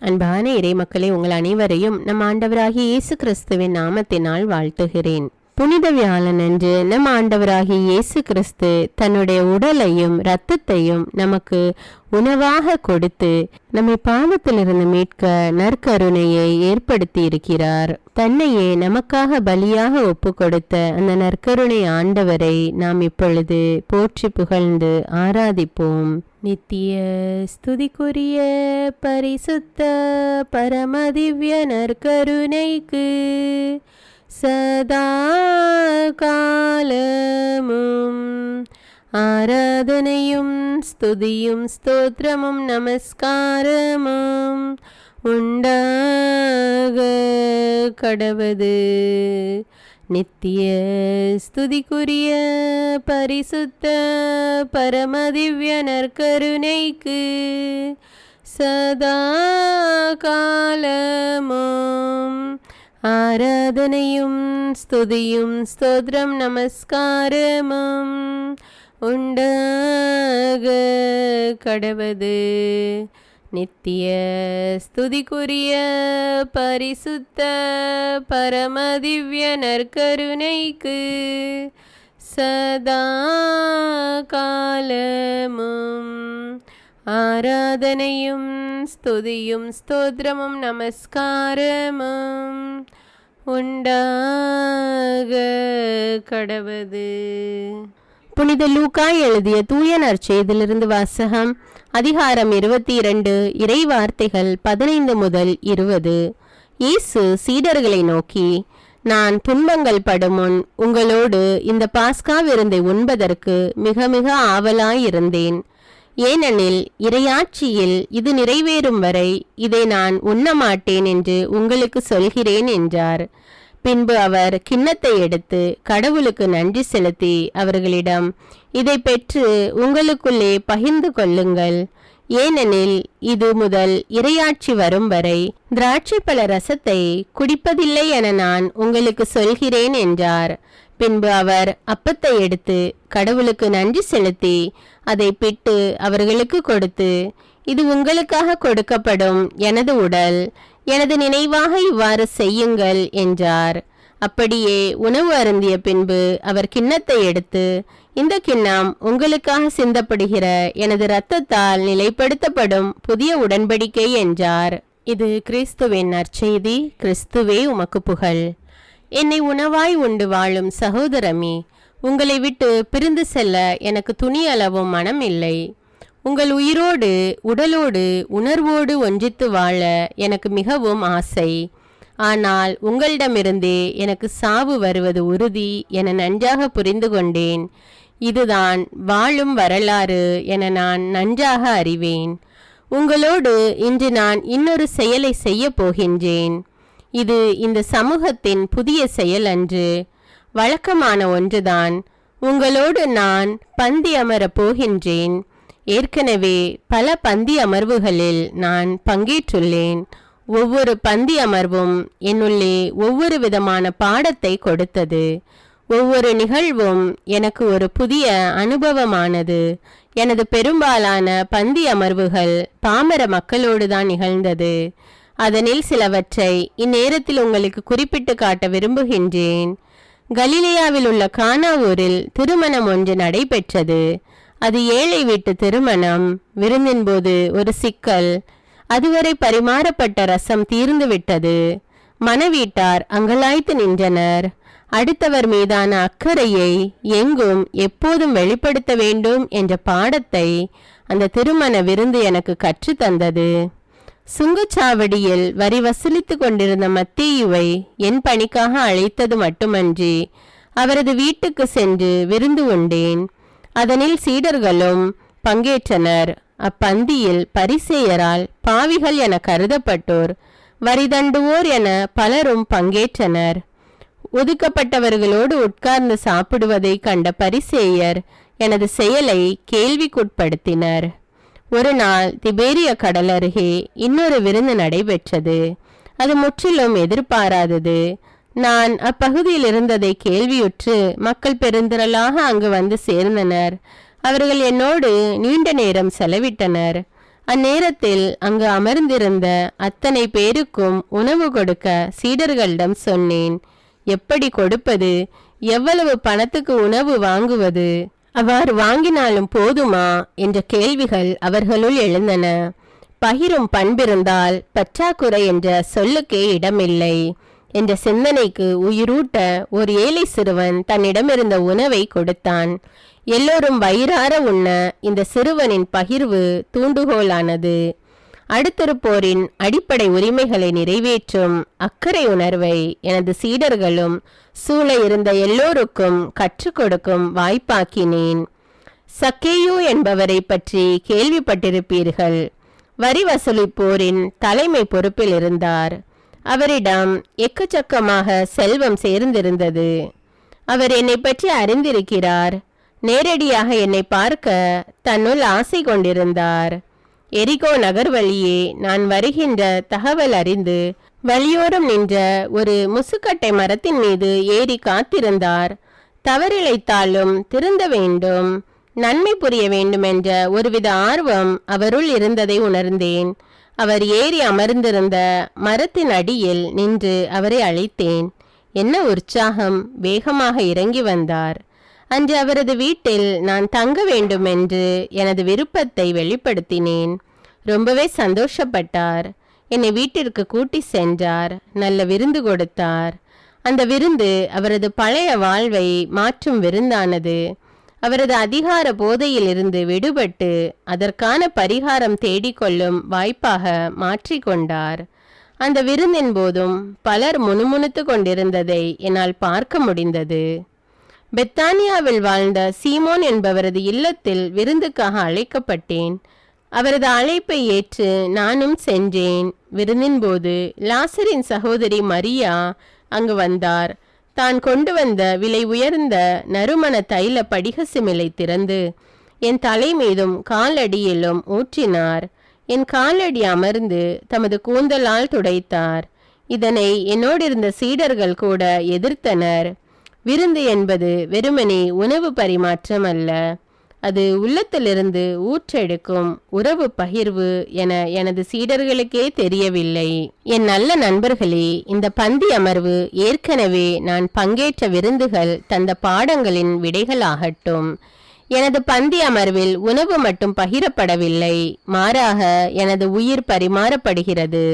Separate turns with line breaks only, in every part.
அன்பான இறைமக்களே, உங்கள் அனைவரையும் நம் ஆண்டவராகிய இயேசு கிறிஸ்துவின் நாமத்தினால் வாழ்த்துகிறேன். புனித வியாழன் அன்று நம் ஆண்டவராகிய இயேசு கிறிஸ்து தன்னுடைய உடலையும் இரத்தத்தையும் நமக்கு உணவாக கொடுத்து நம்மை பாவத்திலிருந்து மீட்க நற்கருணையை ஏற்படுத்தி இருக்கிறார். தன்னையே நமக்காக பலியாக ஒப்பு கொடுத்த அந்த நற்கருணை ஆண்டவரை நாம் இப்பொழுது போற்றி புகழ்ந்து ஆராதிப்போம். நித்திய ஸ்துதிக்குரிய பரிசுத்த பரமதிவ்ய நற்கருணைக்கு சதா காலமும் ஆராதனையும் ஸ்துதியும் ஸ்தோத்திரமும் நமஸ்காரமும் உண்டாக கடவது. நித்திய ஸ்துதிக்குரிய பரிசுத்த பரமதிவ்ய நற்கருணைக்கு சதா காலமும் ஆராதனையும் ஸ்துதியும் ஸ்தோத்திரம் நமஸ்காரமும் உண்டாக கடவது. நித்திய ஸ்துதிக்குரிய பரிசுத்த பரமதிவ்ய நற்கருணைக்கு சதா காலமும் ஆராதனையும் ஸ்துதியும் ஸ்தோத்திரமும் நமஸ்காரமும் உண்டாக கடவது. புனித லூக்கா எழுதிய தூய நற்செய்தியிலிருந்து வாசகம். அதிகாரம் 22, இறை வார்த்தைகள் 15 முதல் 20. இயேசு சீடர்களை நோக்கி, நான் துன்பங்கள் படுமுன் உங்களோடு இந்த பாஸ்கா விருந்தை உண்பதற்கு மிக மிக ஆவலாயிருந்தேன். ஏனெனில் இறையாட்சியில் இது நிறைவேறும் வரை இதை நான் உண்ணமாட்டேன் என்று உங்களுக்கு சொல்கிறேன் என்றார். பின்பு அவர் கிண்ணத்தை எடுத்து கடவுளுக்கு நன்றி செலுத்தி அவர்களிடம், இதை பெற்று உங்களுக்குள்ளே பகிர்ந்து கொள்ளுங்கள். ஏனெனில் இது முதல் இறையாட்சி வரும் வரை திராட்சை பழ ரசத்தை குடிப்பதில்லை என நான் உங்களுக்கு சொல்கிறேன் என்றார். பின்பு அவர் அப்பத்தை எடுத்து கடவுளுக்கு நன்றி செலுத்தி அதை பிட்டு அவர்களுக்கு கொடுத்து, இது உங்களுக்காக கொடுக்கப்படும் எனது உடல், எனது நினைவாக இவ்வாறு செய்யுங்கள் என்றார். அப்படியே உணவு அருந்திய பின்பு அவர் கிண்ணத்தை எடுத்து, இந்த கிண்ணம் உங்களுக்காக சிந்தப்படுகிற எனது இரத்தத்தால் நிலைப்படுத்தப்படும் புதிய உடன்படிக்கை என்றார். இது கிறிஸ்துவின் நற்செய்தி. கிறிஸ்துவே உமக்கு புகழ். என்னை உணவாய் உண்டு வாழும் சகோதரமே, உங்களை விட்டு பிரிந்து செல்ல எனக்கு துணியளவும் மனம் இல்லை. உங்கள் உயிரோடு உடலோடு உணர்வோடு ஒன்றித்து வாழ எனக்கு மிகவும் ஆசை. ஆனால் உங்களிடமிருந்தே எனக்கு சாவு வருவது உறுதி என நன்றாக புரிந்து கொண்டேன். இதுதான் வாழும் வரலாறு என நான் நன்றாக அறிவேன். உங்களோடு இன்று நான் இன்னொரு செயலை செய்ய போகின்றேன். இது இந்த சமூகத்தின் புதிய செயல் அன்று, வழக்கமான ஒன்றுதான். உங்களோடு நான் பந்தி அமரப் போகின்றேன். ஏற்கனவே பல பந்தி அமர்வுகளில் நான் பங்கேற்றுள்ளேன். ஒவ்வொரு பந்தி அமர்வும் என்னுள்ளே ஒவ்வொரு விதமான பாடத்தை கொடுத்தது. ஒவ்வொரு நிகழ்வும் எனக்கு ஒரு புதிய அனுபவமானது. எனது பெரும்பாலான பந்தி அமர்வுகள் பாமர மக்களோடு தான் நிகழ்ந்தது. அதனில் சிலவற்றை இந்நேரத்தில் உங்களுக்கு குறிப்பிட்டு காட்ட விரும்புகின்றேன். கலிலேயாவில் உள்ள கானா ஊரில் திருமணம் ஒன்று நடைபெற்றது. அது ஏழை வீட்டு திருமணம். விருந்தின் போது ஒரு சிக்கல். அதுவரை பரிமாறப்பட்ட ரசம் தீர்ந்து விட்டது. மணவீட்டார் அங்கலாய்த்து நின்றனர். அடுத்தவர் மீதான அக்கறையை எங்கும் எப்போதும் வெளிப்படுத்த வேண்டும் என்ற பாடத்தை அந்த திருமண விருந்து எனக்கு கற்றுத்தந்தது. சுங்கச்சாவடியில் வரி வசூலித்து கொண்டிருந்த மத்தேயுவை என் பணிக்காக அழைத்தது மட்டுமன்றி அவரது வீட்டுக்கு சென்று விருந்து உண்டேன். அதனில் சீடர்களும் பங்கேற்றனர். அப்பந்தியில் பரிசேயரால் பாவிகள் என கருதப்பட்டோர், வரிதண்டுவோர் என பலரும் பங்கேற்றனர். ஒதுக்கப்பட்டவர்களோடு உட்கார்ந்து சாப்பிடுவதை கண்ட பரிசேயர் எனது செயலை கேள்விக்குட்படுத்தினர். ஒரு நாள் திபேரிய கடல் அருகே இன்னொரு விருந்து நடைபெற்றது. அது முற்றிலும் எதிர்பாராதது. நான் அப்பகுதியில் இருந்ததை கேள்வியுற்று மக்கள் பெருந்திரளாக அங்கு வந்து சேர்ந்தனர். அவர்கள் என்னோடு நீண்ட நேரம் செலவிட்டனர். அந்நேரத்தில் அங்கு அமர்ந்திருந்த அத்தனை பேருக்கும் உணவு கொடுக்க சீடர்களிடம் சொன்னேன். எப்படி கொடுப்பது? எவ்வளவு பணத்துக்கு உணவு வாங்குவது? அவ்வாறு வாங்கினாலும் போதுமா என்ற கேள்விகள் அவர்களுள் எழுந்தன. பகிரும் பண்பிருந்தால் பற்றாக்குறை என்ற சொல்லுக்கே இடமில்லை என்ற சிந்தனைக்கு உயிரூட்ட ஒரு ஏழை சிறுவன் தன்னிடமிருந்த உணவை கொடுத்தான். எல்லோரும் வயிறார உண்ண இந்த சிறுவனின் பகிர்வு தூண்டுகோலானது. அடுத்திருப்போரின் அடிப்படை உரிமைகளை நிறைவேற்றும் அக்கறை உணர்வை எனது சீடர்களும் சூழ இருந்த எல்லோருக்கும் கற்றுக் கொடுக்கும் வாய்ப்பாக்கினேன். சக்கேயு என்பவரை பற்றி கேள்விப்பட்டிருப்பீர்கள். வரி வசூலிப்போரின் தலைமை பொறுப்பில் இருந்தார். அவரிடம் எக்கச்சக்கமாக செல்வம் சேர்ந்திருந்தது. அவர் என்னை பற்றி அறிந்திருக்கிறார். நேரடியாக என்னை பார்க்க தன்னுள் ஆசை கொண்டிருந்தார். எரிகோ நகர் வழியே நான் வருகின்ற தகவல் அறிந்து வழியோரம் நின்ற ஒரு முசுக்கட்டை மரத்தின் மீது ஏறி காத்திருந்தார். தவறிழைத்தாலும் திருந்த வேண்டும், நன்மை புரிய வேண்டும் என்ற ஒருவித ஆர்வம் அவருள் இருந்ததை உணர்ந்தேன். அவர் ஏறி அமர்ந்திருந்த மரத்தின் அடியில் நின்று அவரை அழைத்தேன். என்ன உற்சாகம்! வேகமாக இறங்கி வந்தார். அன்று அவரது வீட்டில் நான் தங்க வேண்டும் என்று எனது விருப்பத்தை வெளிப்படுத்தினேன். ரொம்பவே சந்தோஷப்பட்டார். என்னை வீட்டிற்கு கூட்டி சென்றார். நல்ல விருந்து கொடுத்தார். அந்த விருந்து அவரது பழைய வாழ்வை மாற்றும் விருந்தானது. அவரது அதிகார போதையில் இருந்து விடுபட்டு அதற்கான பரிகாரம் தேடிக்கொள்ளும் வாய்ப்பாக மாற்றிக்கொண்டார். அந்த விருந்தின் போதும் பலர் முணுமுணுத்து கொண்டிருந்ததை என்னால் பார்க்க முடிந்தது. பெத்தானியாவில் வாழ்ந்த சீமோன் என்பவரது இல்லத்தில் விருந்துக்காக அழைக்கப்பட்டேன். அவரது அழைப்பை ஏற்று நானும் சென்றேன். விருந்தின் போது லாசரின் சகோதரி மரியா அங்கு வந்தார். தான் கொண்டு வந்த விலை உயர்ந்த நறுமண தைல படிக சிமிலை திறந்து என் தலை மீதும் காலடியிலும் ஊற்றினார். என் காலடி அமர்ந்து தமது கூந்தலால் துடைத்தார். இதனை என்னோடிருந்த சீடர்கள் கூட எதிர்த்தனர். விருந்து என்பது வெறுமனே உணவு பரிமாற்றம் அல்ல, அது உள்ளத்திலிருந்து ஊற்றெடுக்கும் உறவு பகிர்வு என எனது சீடர்களுக்கே தெரியவில்லை. என் நல்ல நண்பர்களே, இந்த பந்தி அமர்வு ஏற்கனவே நான் பங்கேற்ற விருந்துகள் தந்த பாடங்களின் விடைகளாகட்டும். எனது பந்தி அமர்வில் உணவு மட்டும் பகிரப்படவில்லை, மாறாக எனது உயிர் பரிமாறப்படுகிறது.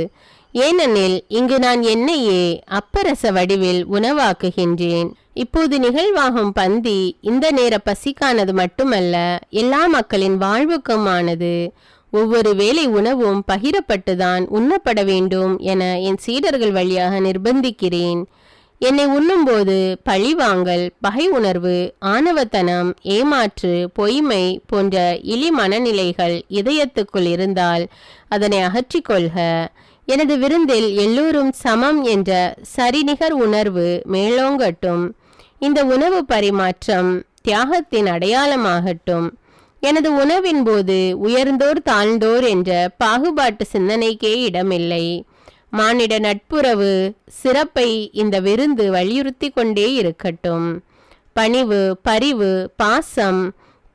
ஏனெனில் இங்கு நான் என்னையே அப்பரச வடிவில் உணவாக்குகின்றேன். இப்போது நிகழ்வாகும் பந்தி இந்த நேர பசிக்கானது மட்டுமல்ல, எல்லா மக்களின் வாழ்வுக்குமானது. ஒவ்வொரு வேளை உணவும் பகிரப்பட்டுதான் உண்ணப்பட வேண்டும் என என் சீடர்கள் வழியாக நிர்பந்திக்கிறேன். என்னை உண்ணும்போது பழிவாங்கல், பகை உணர்வு, ஆணவத்தனம், ஏமாற்று, பொய்மை போன்ற இழி மனநிலைகள் இதயத்துக்குள் இருந்தால் அதனை அகற்றிக்கொள்க. எனது விருந்தில் எல்லோரும் சமம் என்ற சரிநிகர் உணர்வு மேலோங்கட்டும். இந்த உணவு பரிமாற்றம் தியாகத்தின் அடையாளமாகட்டும். எனது உணவின் போது உயர்ந்தோர் தாழ்ந்தோர் என்ற பாகுபாட்டு சிந்தனைக்கே இடமில்லை. மானிட நட்புறவு சிறப்பை இந்த விருந்து வலியுறுத்தி கொண்டே இருக்கட்டும். பணிவு, பரிவு, பாசம்,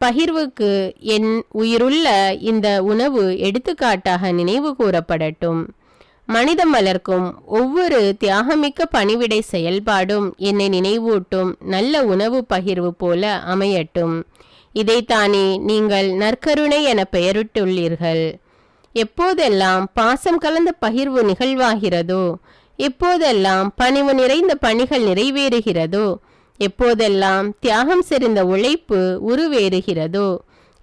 பகிர்வுக்கு என் உயிருள்ள இந்த உணவு எடுத்துக்காட்டாக நினைவு கூறப்படட்டும். மனிதம் வளர்க்கும் ஒவ்வொரு தியாகமிக்க பணிவிடை செயல்பாடும் என்னை நினைவூட்டும் நல்ல உணவு பகிர்வு போல அமையட்டும். இதைத்தானே நீங்கள் நற்கருணை என பெயரிட்டுள்ளீர்கள். எப்போதெல்லாம் பாசம் கலந்த பகிர்வு நிகழ்வாகிறதோ, எப்போதெல்லாம் பணிவு நிறைந்த பணிகள் நிறைவேறுகிறதோ, எப்போதெல்லாம் தியாகம் செறிந்த உழைப்பு உருவேறுகிறதோ,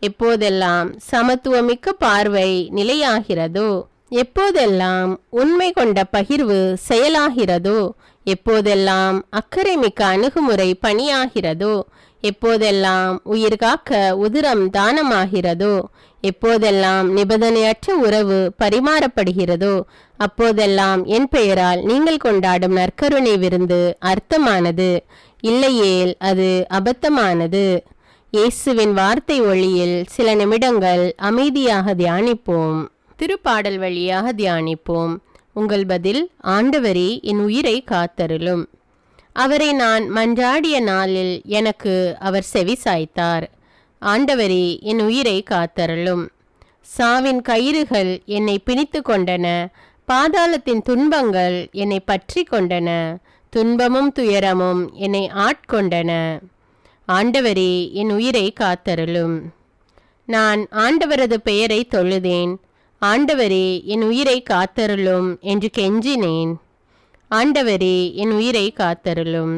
எப்போதெல்லாம் சமத்துவமிக்க பார்வை நிலையாகிறதோ, எப்போதெல்லாம் உண்மை கொண்ட பகிர்வு செயலாகிறதோ, எப்போதெல்லாம் அக்கறை மிக்க அணுகுமுறை பணியாகிறதோ, எப்போதெல்லாம் உயிர் காக்க உதிரம் தானமாகிறதோ, எப்போதெல்லாம் நிபந்தனையற்ற உறவு பரிமாறப்படுகிறதோ, அப்போதெல்லாம் என் பெயரால் நீங்கள் கொண்டாடும் நற்கருணை விருந்து அர்த்தமானது, இல்லையேல் அது அபத்தமானது. இயேசுவின் வார்த்தை ஒளியில் சில நிமிடங்கள் அமைதியாக தியானிப்போம். திருப்பாடல் வழியாக தியானிப்போம். உங்கள் பதில்: ஆண்டவரே, என் உயிரை காத்தருளும். அவரை நான் மன்றாடிய நாளில் எனக்கு அவர் செவி சாய்த்தார். ஆண்டவரே, என் உயிரை காத்தருளும். சாவின் கயிறுகள் என்னை பிணித்து கொண்டன, பாதாளத்தின் துன்பங்கள் என்னை பற்றி கொண்டன, துன்பமும் துயரமும் என்னை ஆட்கொண்டன. ஆண்டவரே, என் உயிரை காத்தருளும். நான் ஆண்டவரது பெயரை தொழுதேன். ஆண்டவரே, என் உயிரை காத்தருளும் என்று கெஞ்சினேன். ஆண்டவரே, என் உயிரை காத்தருளும்.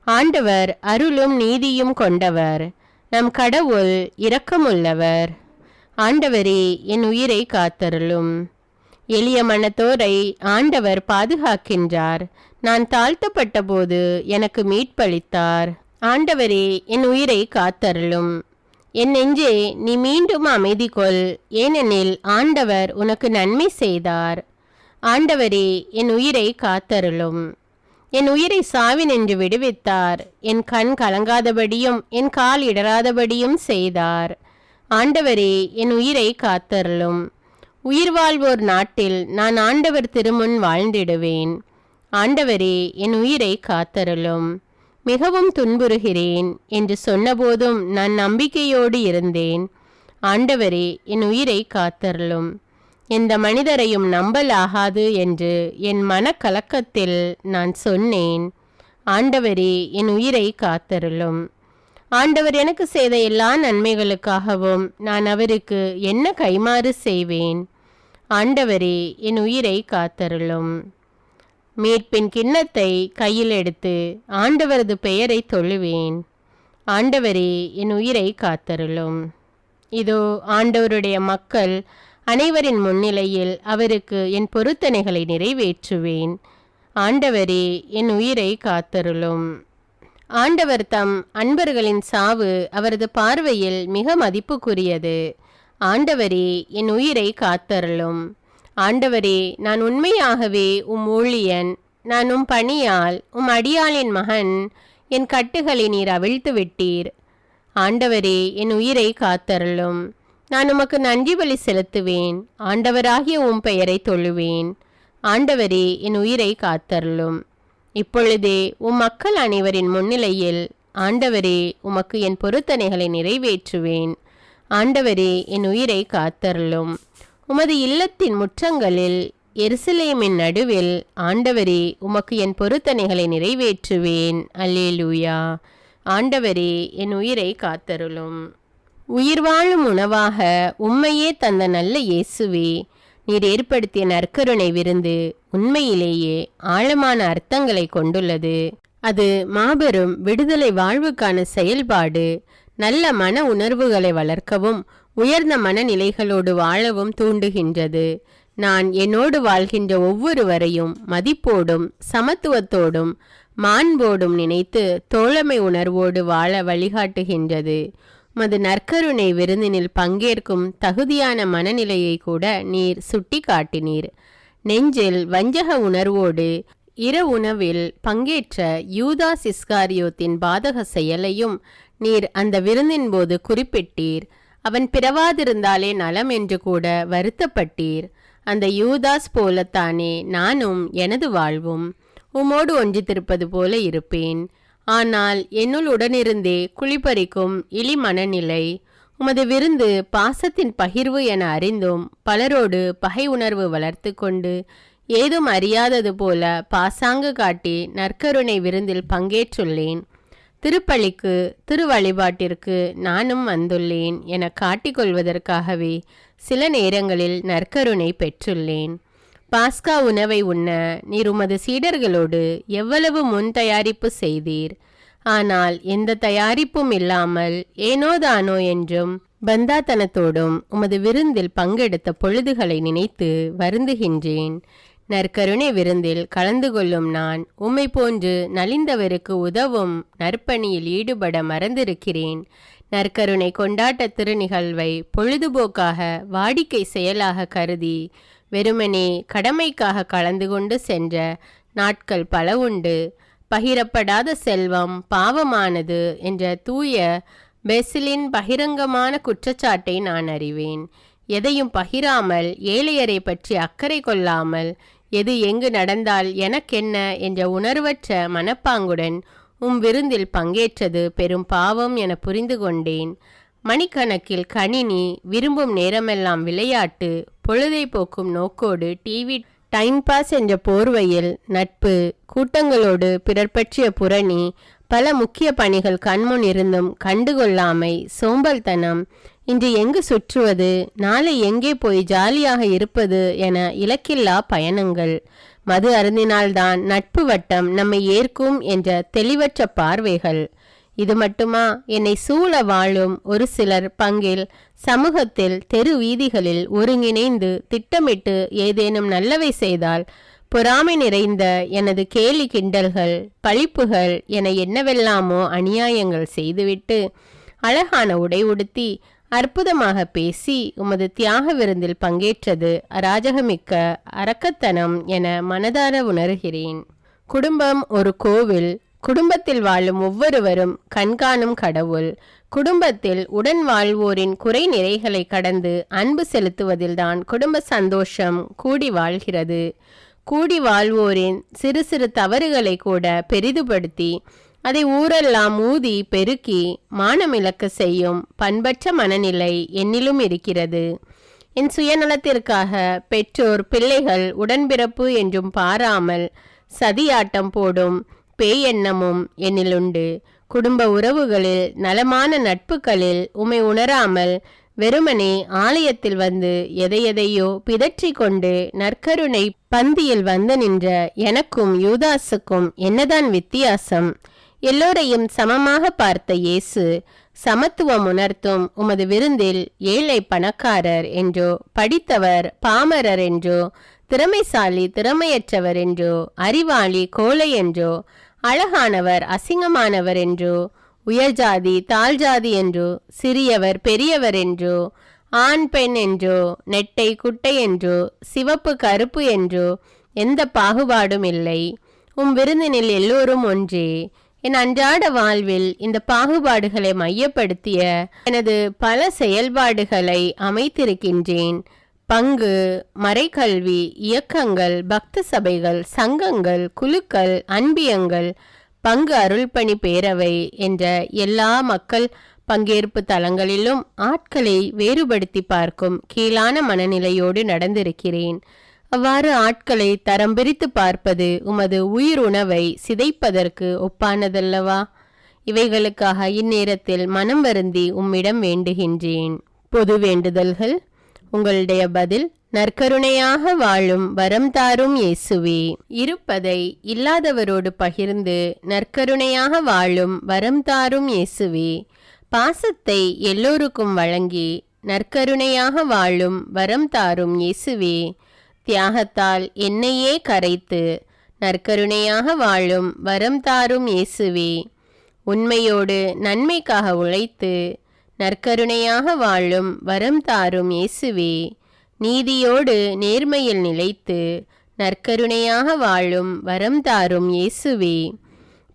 ஆண்டவர் அருளும் நீதியும் கொண்டவர், நம் கடவுள் இரக்கமுள்ளவர். ஆண்டவரே, என் உயிரை காத்தருளும். எளிய மனத்தோரை ஆண்டவர் பாதுகாக்கின்றார். நான் தாழ்த்தப்பட்ட போது எனக்கு மீட்பளித்தார். ஆண்டவரே, என் உயிரை காத்தருளும். என் நெஞ்சே, நீ மீண்டும் அமைதி கொள், ஏனெனில் ஆண்டவர் உனக்கு நன்மை செய்தார். ஆண்டவரே, என் உயிரை காத்தருளும். என் உயிரை சாவினின்று விடுவித்தார். என் கண் கலங்காதபடியும் என் கால் இடராதபடியும் செய்தார். ஆண்டவரே, என் உயிரை காத்தருளும். உயிர் வாழ்வோர் நாட்டில் நான் ஆண்டவர் திருமுன் வாழ்ந்திடுவேன். ஆண்டவரே, என் உயிரை காத்தருளும். மிகவும் துன்புறுகிறேன் என்று சொன்னபோதும் நான் நம்பிக்கையோடு இருந்தேன். ஆண்டவரே, என் உயிரை காத்தருளும். எந்த மனிதரையும் நம்பலாகாது என்று என் மனக்கலக்கத்தில் நான் சொன்னேன். ஆண்டவரே, என் உயிரை காத்தருளும். ஆண்டவர் எனக்கு செய்த எல்லா நன்மைகளுக்காகவும் நான் அவருக்கு என்ன கைமாறு செய்வேன்? ஆண்டவரே, என் உயிரை காத்தருளும். மீட்பின் கிண்ணத்தை கையில் எடுத்து ஆண்டவரது பெயரை தொழுவேன். ஆண்டவரே, என் உயிரை காத்தருளும். இதோ ஆண்டவருடைய மக்கள் அனைவரின் முன்னிலையில் அவருக்கு என் பொருத்தனைகளை நிறைவேற்றுவேன். ஆண்டவரே, என் உயிரை காத்தருளும். ஆண்டவர் தம் அன்பர்களின் சாவு அவரது பார்வையில் மிக மதிப்புக்குரியது. ஆண்டவரே, என் உயிரை காத்தருளும். ஆண்டவரே, நான் உண்மையாகவே ஊழியன். நான் பணியால் அடியாளின் மகன். என் கட்டுகளை நீர் அவிழ்த்து விட்டீர். ஆண்டவரே, என் உயிரை காத்தருளும். நான் உமக்கு நன்றி பலி செலுத்துவேன். ஆண்டவராகிய பெயரை தொழுவேன். ஆண்டவரே, என் உயிரை காத்தருளும். இப்பொழுதே மக்கள் அனைவரின் முன்னிலையில் ஆண்டவரே, உமக்கு என் பொருத்தனைகளை நிறைவேற்றுவேன். ஆண்டவரே, என் உயிரை காத்தருளும். உமது இல்லத்தின் முற்றங்களில் எருசலேமின் நடுவில் ஆண்டவரே, உமக்கு என் பொருத்தனைகளை நிறைவேற்றுவேன். அல்லேலூயா. ஆண்டவரே, என் உயிரை காத்தருளும். உயிர் வாழும் உணவாக உம்மையே தந்த நல்ல இயேசுவே, நீர் ஏற்படுத்திய நற்கருணை விருந்து உண்மையிலேயே ஆழமான அர்த்தங்களை கொண்டுள்ளது. அது மாபெரும் விடுதலை வாழ்வுக்கான செயல்பாடு. நல்ல மன உணர்வுகளை வளர்க்கவும் உயர்ந்த மனநிலைகளோடு வாழவும் தூண்டுகின்றது. நான் என்னோடு வாழ்கின்ற ஒவ்வொருவரையும் மதிப்போடும் சமத்துவத்தோடும் மாண்போடும் நினைத்து தோழமை உணர்வோடு வாழ வழிகாட்டுகின்றது. மது நற்கருணை விருந்தினில் பங்கேற்கும் தகுதியான மனநிலையை கூட நீர் சுட்டி காட்டினீர். நெஞ்சில் வஞ்சக உணர்வோடு உணவில் பங்கேற்ற யூதாஸ் இஸ்காரியோத்தின் பாதக செயலையும் நீர் அந்த விருந்தின் போது குறிப்பிட்டீர். அவன் பிறவாதிருந்தாலே நலம் என்று கூட வருத்தப்பட்டீர். அந்த யூதாஸ் போலத்தானே நானும் எனது வாழ்வும் உமோடு ஒன்றித்திருப்பது போல இருப்பேன். ஆனால் என்னுள் உடனிருந்தே குளிப்பறிக்கும் இழி மனநிலை, உமது விருந்து பாசத்தின் பகிர்வு என அறிந்தும் பலரோடு பகை உணர்வு வளர்த்து கொண்டு ஏதும் அறியாதது போல பாசாங்கு காட்டி நற்கருணை விருந்தில் பங்கேற்றுள்ளேன். திருப்பலிக்கு திரு வழிபாட்டிற்கு நானும் வந்துள்ளேன் என காட்டிக்கொள்வதற்காகவே சில நேரங்களில் நற்கருணை பெற்றுள்ளேன். பாஸ்கா உணவை உண்ண நீர் உமது சீடர்களோடு எவ்வளவு முன் தயாரிப்பு செய்தீர். ஆனால் எந்த தயாரிப்பும் இல்லாமல் ஏனோதானோ என்றும் பந்தாத்தனத்தோடும் உமது விருந்தில் பங்கெடுத்த பொழுதுகளை நினைத்து வருந்துகின்றேன். நற்கருணை விருந்தில் கலந்து கொள்ளும் நான் உம்மை போன்று நலிந்தவருக்கு உதவும் நற்பணியில் ஈடுபட மறந்திருக்கிறேன். நற்கருணை கொண்டாட்ட திருநிகழ்வை பொழுதுபோக்காக வாடிக்கை செயலாக கருதி வெறுமனே கடமைக்காக கலந்து கொண்டு சென்ற நாட்கள் பல உண்டு. பகிரப்படாத செல்வம் பாவமானது என்ற தூய பெசிலின் பகிரங்கமான குற்றச்சாட்டை நான் அறிவேன். எதையும் பகிராமல் ஏழையரை பற்றி அக்கறை கொள்ளாமல் எது எங்கு நடந்தால் எனக்கென்ன என்ற உணர்வற்ற மனப்பாங்குடன் விருந்தில் பங்கேற்றது பெரும் பாவம் என புரிந்து கொண்டேன். மணிக்கணக்கில் கணினி, விரும்பும் நேரமெல்லாம் விளையாட்டு, பொழுதை போக்கும் நோக்கோடு டிவி, டைம் பாஸ் என்ற போர்வையில் நட்பு, கூட்டங்களோடு பிறர் பற்றிய புரணி, பல முக்கிய பணிகள் கண்முன் இருந்தும் கண்டுகொள்ளாமை, சோம்பல்தனம், இன்று எங்கு சுற்றுவது, நாளை எங்கே போய் ஜாலியாக இருப்பது என இலக்கில்லா பயணங்கள், மது அருந்தினால்தான் நட்பு வட்டம் நம்மை ஏற்கும் என்ற தெளிவற்ற பார்வைகள். இது மட்டுமா, என்னை சூழ வாழும் ஒரு சிலர் பங்கில் சமூகத்தில் தெரு வீதிகளில் ஒருங்கிணைந்து திட்டமிட்டு ஏதேனும் நல்லவை செய்தால் பொறாமை நிறைந்த எனது கேலி கிண்டல்கள், பழிப்புகள் என என்னவெல்லாமோ அநியாயங்கள் செய்துவிட்டு அழகான உடை உடுத்தி அற்புதமாக பேசி உமது தியாக விருந்தில் பங்கேற்றது அராஜகமிக்க அரக்கத்தனம் என மனதார உணர்கிறேன். குடும்பம் ஒரு கோவில். குடும்பத்தில் வாழும் ஒவ்வொருவரும் கண்காணும் கடவுள். குடும்பத்தில் உடன் வாழ்வோரின் குறை நிறைகளை கடந்து அன்பு செலுத்துவதில்தான் குடும்ப சந்தோஷம் கூடி வாழ்கிறது. கூடி வாழ்வோரின் சிறு சிறு தவறுகளை கூட பெரிதுபடுத்தி அதை ஊரெல்லாம் ஊதி பெருக்கி மானமிழக்க செய்யும் பண்பற்ற மனநிலை என்னிலும் இருக்கிறது. என் சுயநலத்திற்காக பெற்றோர் பிள்ளைகள் உடன்பிறப்பு என்றும் பாராமல் சதியாட்டம் போடும் பேயெண்ணமும் என்னிலுண்டு. குடும்ப உறவுகளில் நலமான நட்புகளில் உமை உணராமல் வெறுமனே ஆலயத்தில் வந்து எதையெதையோ பிதற்றி கொண்டு நற்கருணை பந்தியில் வந்து நின்ற எனக்கும் யூதாசுக்கும் என்னதான் வித்தியாசம்? எல்லோரையும் சமமாக பார்த்த இயேசு சமத்துவம் உணர்த்தும் உமது விருந்தில் ஏழை பணக்காரர் என்றோ, படித்தவர் பாமரர் என்றோ, திறமைசாலி திறமையற்றவர் என்றோ, அறிவாளி கோழை என்றோ, அழகானவர் அசிங்கமானவர் என்றோ, உயர்ஜாதி தாழ்ஜாதி என்றோ, சிறியவர் பெரியவர் என்றோ, ஆண் பெண் என்றோ, நெட்டை குட்டை என்றோ, சிவப்பு கருப்பு என்றோ எந்த பாகுபாடும் இல்லை. விருந்தினில் எல்லோரும் ஒன்றே. என் அன்றாட வாழ்வில் இந்த பாகுபாடுகளை மையப்படுத்திய எனது பல செயல்பாடுகளை அமைத்திருக்கின்றேன். பங்கு, மறைக்கல்வி, இயக்கங்கள், பக்த சபைகள், சங்கங்கள், குழுக்கள், அன்பியங்கள், பங்கு அருள்பணி பேரவை என்ற எல்லா மக்கள் பங்கேற்பு தளங்களிலும் ஆட்களை வேறுபடுத்தி பார்க்கும் கீழான மனநிலையோடு நடந்திருக்கிறேன். அவ்வாறு ஆட்களை தரம் பிரித்து பார்ப்பது உமது உயிர் உணவை சிதைப்பதற்கு ஒப்பானதல்லவா? இவைகளுக்காக இந்நேரத்தில் மனம் வருந்தி உம்மிடம் வேண்டுகின்றேன். பொது வேண்டுதல்கள். உங்களுடைய பதில்: நற்கருணையாக வாழும் வரம் தாரும் இயேசுவே. இருப்பதை இல்லாதவரோடு பகிர்ந்து நற்கருணையாக வாழும் வரம் தாரும் இயேசுவே. பாசத்தை எல்லோருக்கும் வழங்கி நற்கருணையாக வாழும் வரம் தாரும் இயேசுவே. தியாகத்தால் என்னையே கரைத்து நற்கருணையாக வாழும் வரம் தாரும் இயேசுவே. உண்மையோடு நன்மைக்காக உழைத்து நற்கருணையாக வாழும் வரம் தாரும் இயேசுவே. நீதியோடு நேர்மையில் நிலைத்து நற்கருணையாக வாழும் வரம் தாரும் இயேசுவே.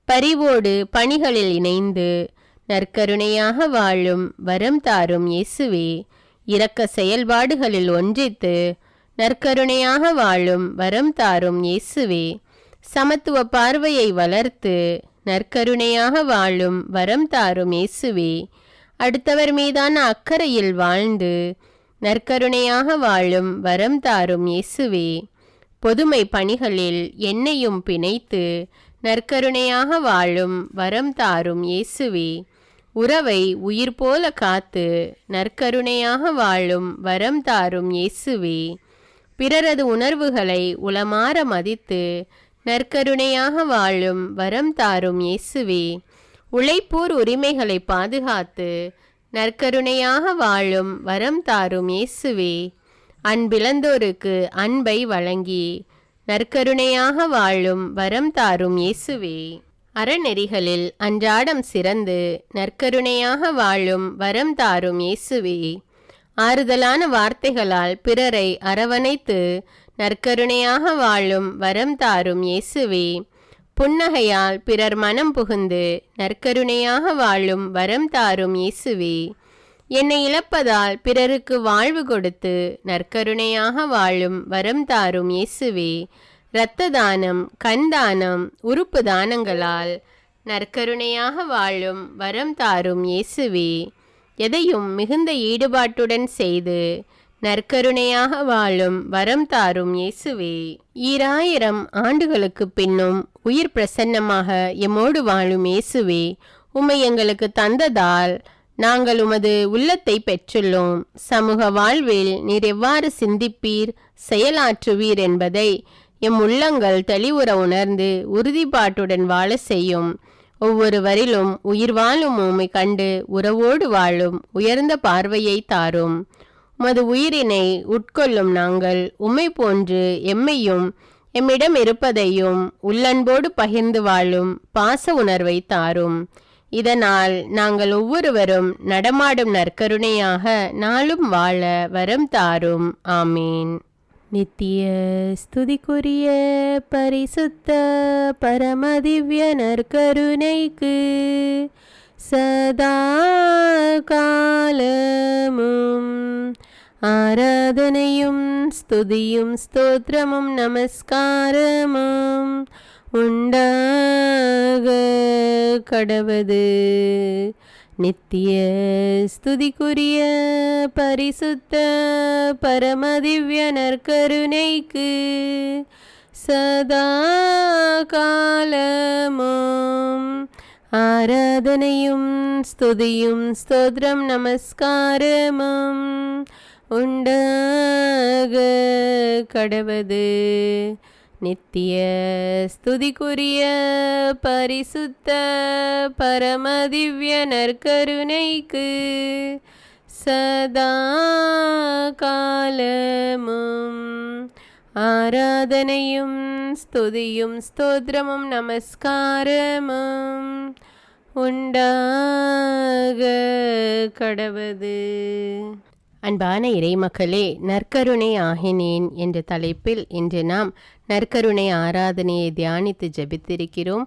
பரிவோடு பணிகளில் இணைந்து நற்கருணையாக வாழும் வரம் தாரும் இயேசுவே. இரக்க செயல்பாடுகளில் ஒன்றித்து நற்கருணையாக வாழும் வரம் தாரும் இயேசுவே. சமத்துவ பார்வையை வளர்த்து நற்கருணையாக வாழும் வரம் தாரும் இயேசுவே. அடுத்தவர் மீதான அக்கறையில் வாழ்ந்து நற்கருணையாக வாழும் வரம் தாரும் இயேசுவே. பொதுமை பணிகளில் என்னையும் பிணைத்து நற்கருணையாக வாழும் வரம் தாரும் இயேசுவே. உறவை உயிர் போல காத்து நற்கருணையாக வாழும் வரம் தாரும் இயேசுவே. பிறரது உணர்வுகளை உளமாற மதித்து நற்கருணையாக வாழும் வரம் தாரும் இயேசுவே. உழைப்போர் உரிமைகளை பாதுகாத்து நற்கருணையாக வாழும் வரம் தாரும் இயேசுவே. அன்பிழந்தோருக்கு அன்பை வழங்கி நற்கருணையாக வாழும் வரம் தாரும் இயேசுவே. அறநெறிகளில் அன்றாடம் சிறந்து நற்கருணையாக வாழும் வரம் தாரும் இயேசுவே. ஆறுதலான வார்த்தைகளால் பிறரை அரவணைத்து நற்கருணையாக வாழும் வரம் தாரும் இயேசுவே. புன்னகையால் பிறர் மனம் புகுந்து நற்கருணையாக வாழும் வரம் தாரும் இயேசுவே. என்னை இழப்பதால் பிறருக்கு வாழ்வு கொடுத்து நற்கருணையாக வாழும் வரம் தாரும் இயேசுவே. இரத்த தானம், கண் தானம், உறுப்பு தானங்களால் நற்கருணையாக வாழும் வரம் தாரும் இயேசுவே. எதையும் மிகுந்த ஈடுபாட்டுடன் செய்து நற்கருணையாக வாழும் வரம் தாரும் இயேசுவே. 2000 ஆண்டுகளுக்கு பின்னும் உயிர் பிரசன்னமாக எம்மோடு வாழும் இயேசுவே, உம்மை எங்களுக்கு தந்ததால் நாங்கள் உமது உள்ளத்தை பெற்றுள்ளோம். சமூக வாழ்வில் நீர் எவ்வாறு சிந்திப்பீர், செயலாற்றுவீர் என்பதை எம் உள்ளங்கள் தெளிவுற உணர்ந்து உறுதிப்பாட்டுடன் வாழ செய்யும். ஒவ்வொருவரிலும் உயிர் வாழும் உம்மை கண்டு உறவோடு வாழும் உயர்ந்த பார்வையை தாரும். உமது உயிரினை உட்கொள்ளும் நாங்கள் உம்மை போன்று எம்மையும் எம்மிடம் இருப்பதையும் உள்ளன்போடு பகிர்ந்து வாழும் பாச உணர்வை தாரும். இதனால் நாங்கள் ஒவ்வொருவரும் நடமாடும் நற்கருணையாக நாளும் வாழ வரம் தாரும். ஆமீன். நித்திய ஸ்துதிக்குரிய பரிசுத்த பரமதிவ்ய நற்கருணைக்கு சதா காலமும் ஆராதனையும் ஸ்துதியும் ஸ்தோத்திரமும் நமஸ்காரமும் உண்டாக கடவது. நித்திய ஸ்துதிக்குரிய பரிசுத்த பரமதிவ்ய நற்கருணைக்கு சதா காலமும் ஆராதனையும் ஸ்துதியும் ஸ்தோத்திரம் நமஸ்காரமும் உண்டாக கடவது. நித்திய ஸ்துதிக்குரிய பரிசுத்த பரமதிவ்ய நற்கருணைக்கு சதா காலமும் ஆராதனையும் ஸ்துதியும் ஸ்தோத்திரமும் நமஸ்காரமும் உண்டாக கடவது. அன்பான இறைமக்களே, நற்கருணை ஆகினேன் என்ற தலைப்பில் இன்று நாம் நற்கருணை ஆராதனையை தியானித்து ஜெபித்திருக்கிறோம்.